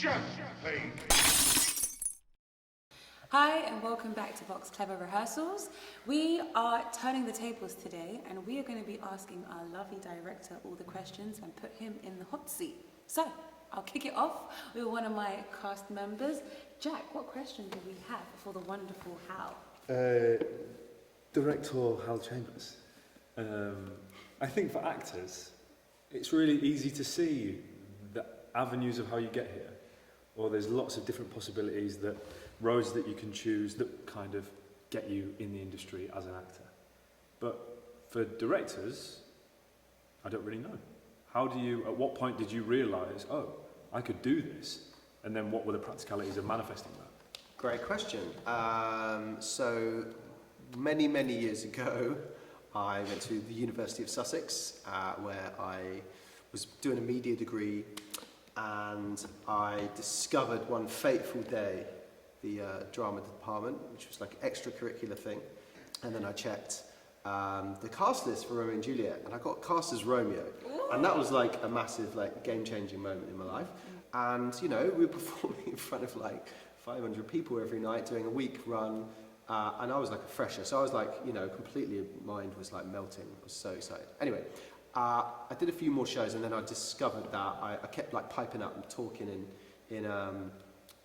Action, please. Hi and welcome back to Vox Clever Rehearsals. We are turning the tables today and we are going to be asking our lovely director all the questions and put him in the hot seat. So, I'll kick it off with one of my cast members. Jack, what question do we have for the wonderful Hal? Director Hal Chambers. I think for actors, it's really easy to see the avenues of how you get here. Or there's lots of different possibilities, that roads that you can choose that kind of get you in the industry as an actor. But for directors, I don't really know. At what point did you realise, oh, I could do this? And then what were the practicalities of manifesting that? Great question. So many years ago, I went to the University of Sussex, where I was doing a media degree, and I discovered one fateful day the drama department, which was like an extracurricular thing. And then I checked the cast list for Romeo and Juliet, and I got cast as Romeo. Ooh. And that was like a massive, like, game-changing moment in my life. And, you know, we were performing in front of like 500 people every night, doing a week run. And I was like a fresher, so I was like, you know, completely, mind was like melting. I was so excited. Anyway, I did a few more shows, and then I discovered that I kept like piping up and talking in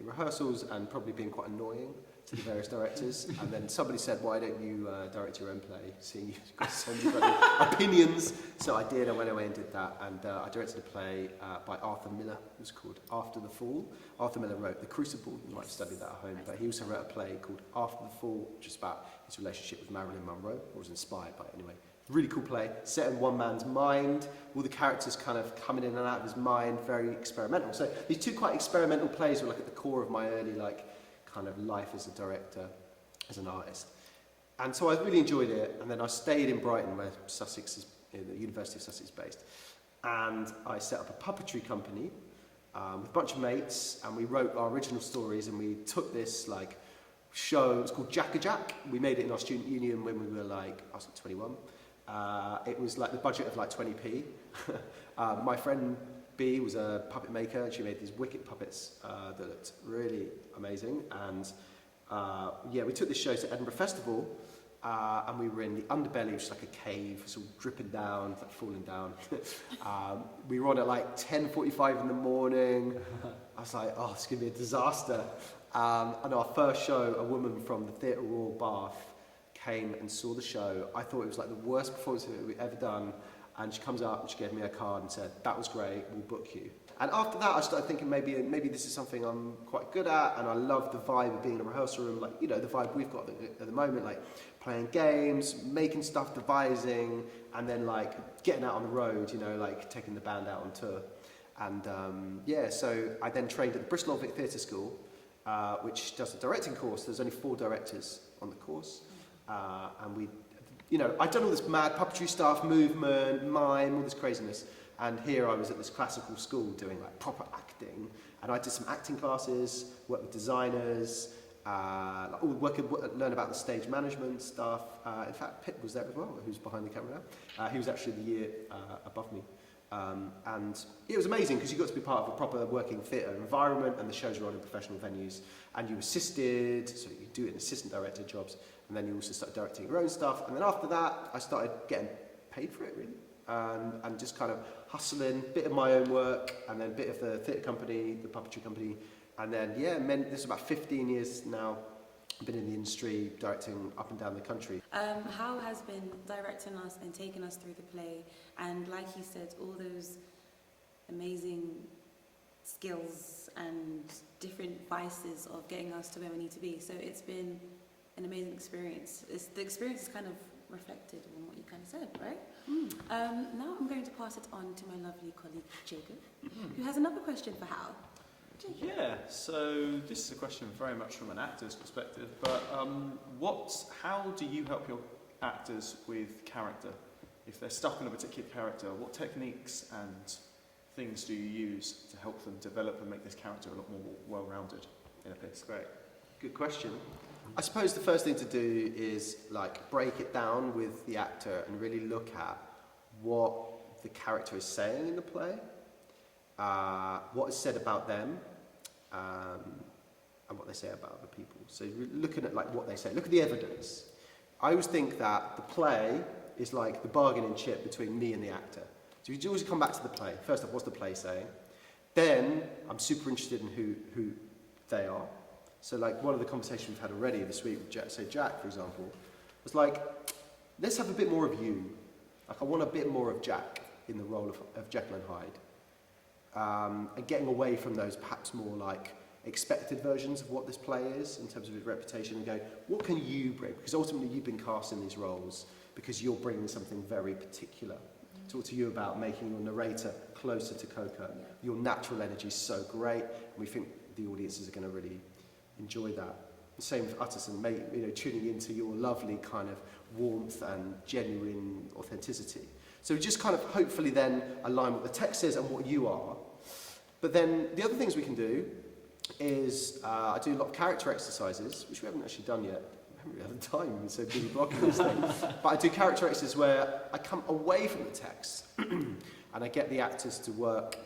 rehearsals and probably being quite annoying to the various directors. And then somebody said, why don't you direct your own play, seeing you've got so many opinions. So I did, I went away and did that, and I directed a play by Arthur Miller. It was called After the Fall. Arthur Miller wrote The Crucible. You might have studied that at home, but he also wrote a play called After the Fall, which is about his relationship with Marilyn Monroe, or was inspired by it anyway. Really cool play, set in one man's mind, all the characters kind of coming in and out of his mind, very experimental. So these two quite experimental plays were like at the core of my early like kind of life as a director, as an artist. And so I really enjoyed it, and then I stayed in Brighton, where Sussex is, the University of Sussex is based, and I set up a puppetry company with a bunch of mates, and we wrote our original stories, and we took this like show. It was called Jack. We made it in our student union when we were like, I was like 21. It was like the budget of like 20p. My friend B was a puppet maker, and she made these wicked puppets that looked really amazing. And yeah, we took this show to Edinburgh Festival, and we were in the underbelly, which is like a cave, it's all dripping down, like falling down. We were on at like 10:45 in the morning. I was like, oh, it's gonna be a disaster. And our first show, a woman from the Theatre Royal Bath came and saw the show. I thought it was like the worst performance we've ever done. And she comes up and she gave me a card and said, that was great, we'll book you. And after that, I started thinking maybe this is something I'm quite good at, and I love the vibe of being in a rehearsal room, like, you know, the vibe we've got at the moment, like playing games, making stuff, devising, and then like getting out on the road, you know, like taking the band out on tour. And yeah, so I then trained at the Bristol Old Vic Theatre School, which does a directing course. There's only 4 directors on the course. And we, you know, I'd done all this mad puppetry stuff, movement, mime, all this craziness. And here I was at this classical school doing like proper acting. And I did some acting classes, worked with designers, learn about the stage management stuff. In fact, Pip was there as well, who's behind the camera now. He was actually the year above me. And it was amazing because you got to be part of a proper working theatre environment, and the shows were on in professional venues, and you assisted, so you do it in assistant director jobs, and then you also started directing your own stuff. And then after that, I started getting paid for it, really, and just kind of hustling, bit of my own work, and then a bit of the theatre company, the puppetry company, and then, yeah, this is about 15 years now. I've been in the industry, directing up and down the country. Hal has been directing us and taking us through the play, and like he said, all those amazing skills and different vices of getting us to where we need to be. So it's been an amazing experience. The experience is kind of reflected on what you kind of said, right? Now I'm going to pass it on to my lovely colleague Jacob, who has another question for Hal. Yeah, so this is a question very much from an actor's perspective, but how do you help your actors with character? If they're stuck in a particular character, what techniques and things do you use to help them develop and make this character a lot more well-rounded in a piece? Great, good question. I suppose the first thing to do is like break it down with the actor and really look at what the character is saying in the play, what is said about them, and what they say about other people. So looking at like what they say, look at the evidence. I always think that the play is like the bargaining chip between me and the actor. So you always come back to the play. First off, what's the play saying? Then I'm super interested in who they are. So like one of the conversations we've had already this week with Jack, for example, was like, let's have a bit more of you. Like I want a bit more of Jack in the role of Jekyll and Hyde. And getting away from those perhaps more like expected versions of what this play is in terms of its reputation and go, what can you bring? Because ultimately you've been cast in these roles because you're bringing something very particular. Talk to you about making your narrator closer to Coco. Your natural energy is so great, and we think the audiences are going to really enjoy that. The same with Utterson, tuning into your lovely kind of warmth and genuine authenticity. So just kind of hopefully then align what the text says and what you are. But then the other things we can do is I do a lot of character exercises, which we haven't actually done yet. I haven't really had the time, we've been so busy blocking this thing. But I do character exercises where I come away from the text and I get the actors to work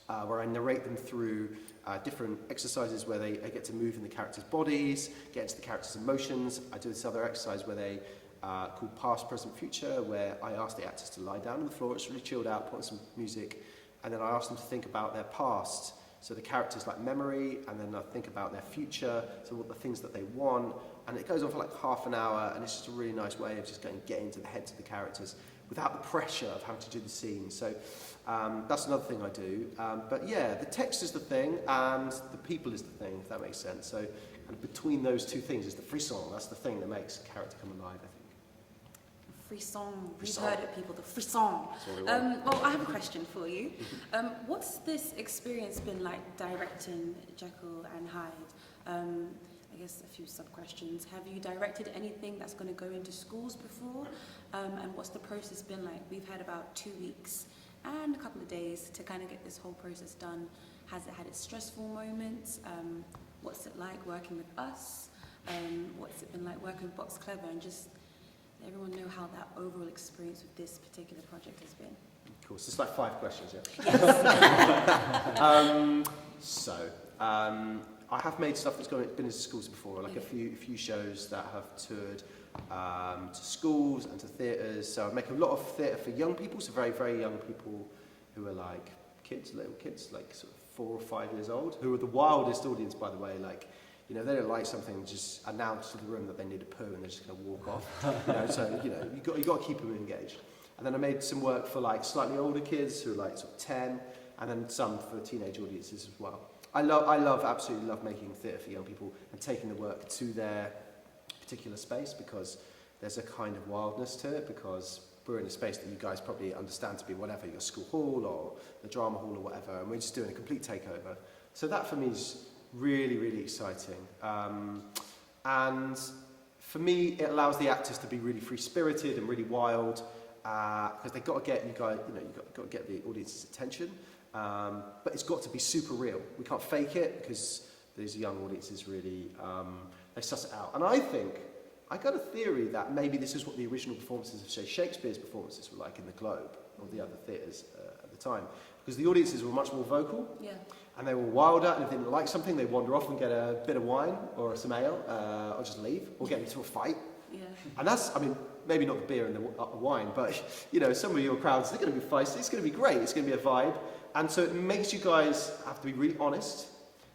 where I narrate them through different exercises where they get to move in the characters' bodies, get into the characters' emotions. I do this other exercise where they called Past, Present, Future, where I ask the actors to lie down on the floor. It's really chilled out, put on some music, and then I ask them to think about their past. So the characters like memory, and then I think about their future, so what the things that they want, and it goes on for like half an hour, and it's just a really nice way of just get into the heads of the characters without the pressure of having to do the scene. So that's another thing I do. But yeah, the text is the thing, and the people is the thing, if that makes sense. So and between those two things is the frisson. That's the thing that makes a character come alive, I think. Frisson. We've heard it, people, the frisson. Well, I have a question for you. What's this experience been like directing Jekyll and Hyde? I guess a few sub-questions. Have you directed anything that's going to go into schools before? And what's the process been like? We've had about 2 weeks and a couple of days to kind of get this whole process done. Has it had its stressful moments? What's it like working with us? What's it been like working with Box Clever? And just let everyone know how that overall experience with this particular project has been. Cool. So it's like 5 questions, yeah? Yes. I have made stuff that's been into schools before, like a few shows that have toured to schools and to theatres. So I make a lot of theatre for young people, so very, very young people who are like little kids, like sort of 4 or 5 years old, who are the wildest audience, by the way. Like, they don't like something, just announce to the room that they need a poo and they're just going to walk off. So you got to keep them engaged. And then I made some work for like slightly older kids who are like sort of 10, and then some for teenage audiences as well. I absolutely love making theatre for young people and taking the work to their particular space, because there's a kind of wildness to it, because we're in a space that you guys probably understand to be whatever, your school hall or the drama hall or whatever, and we're just doing a complete takeover. So that for me is really, really exciting. And for me, it allows the actors to be really free-spirited and really wild, because they've got to get you've got to get the audience's attention. But it's got to be super real. We can't fake it, because these young audiences really, they suss it out. And I got a theory that maybe this is what the original performances of, say, Shakespeare's performances were like in the Globe or the other theatres at the time. Because the audiences were much more vocal, and they were wilder, and if they didn't like something, they'd wander off and get a bit of wine or some ale, or just leave, or get into a fight. Yeah. And that's, maybe not the beer and the wine, but, some of your crowds, they're going to be feisty, it's going to be great, it's going to be a vibe. And so it makes you guys have to be really honest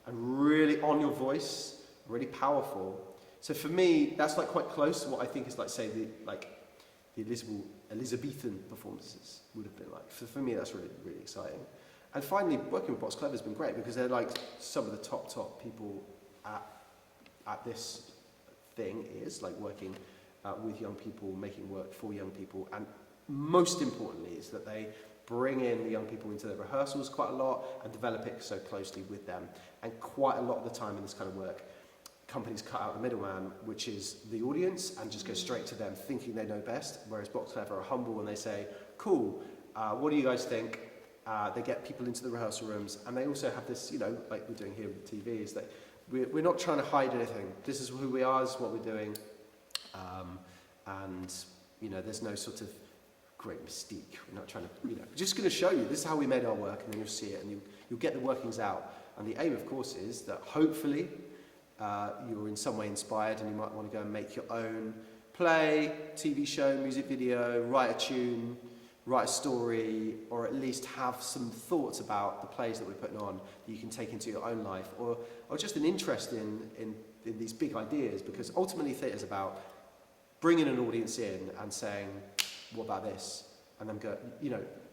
and really on your voice, really powerful. So for me, that's like quite close to what I think is like, say, the Elizabethan performances would have been like. So for me, that's really, really exciting. And finally, working with Box Clever has been great, because they're like some of the top people at this thing is, like working with young people, making work for young people. And most importantly is that they bring in the young people into their rehearsals quite a lot and develop it so closely with them. And quite a lot of the time in this kind of work, companies cut out the middleman, which is the audience, and just go straight to them thinking they know best, whereas Box Clever are humble and they say, cool, what do you guys think? They get people into the rehearsal rooms, and they also have this, like we're doing here with the TV, is that we're not trying to hide anything. This is who we are, this is what we're doing. And there's no sort of great mystique. We're not trying to, we're just going to show you, this is how we made our work, and then you'll see it, and you'll get the workings out. And the aim, of course, is that hopefully you're in some way inspired and you might want to go and make your own play, TV show, music video, write a tune, write a story, or at least have some thoughts about the plays that we're putting on that you can take into your own life, or just an interest in these big ideas, because ultimately theatre is about bringing an audience in and saying, what about this? And then go,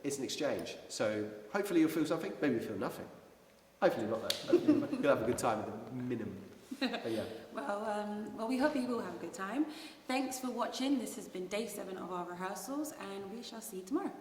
it's an exchange. So hopefully you'll feel something, maybe you'll feel nothing. Hopefully not though. Hopefully you'll have a good time at the minimum. But yeah. Well, we hope you will have a good time. Thanks for watching. This has been day 7 of our rehearsals, and we shall see you tomorrow.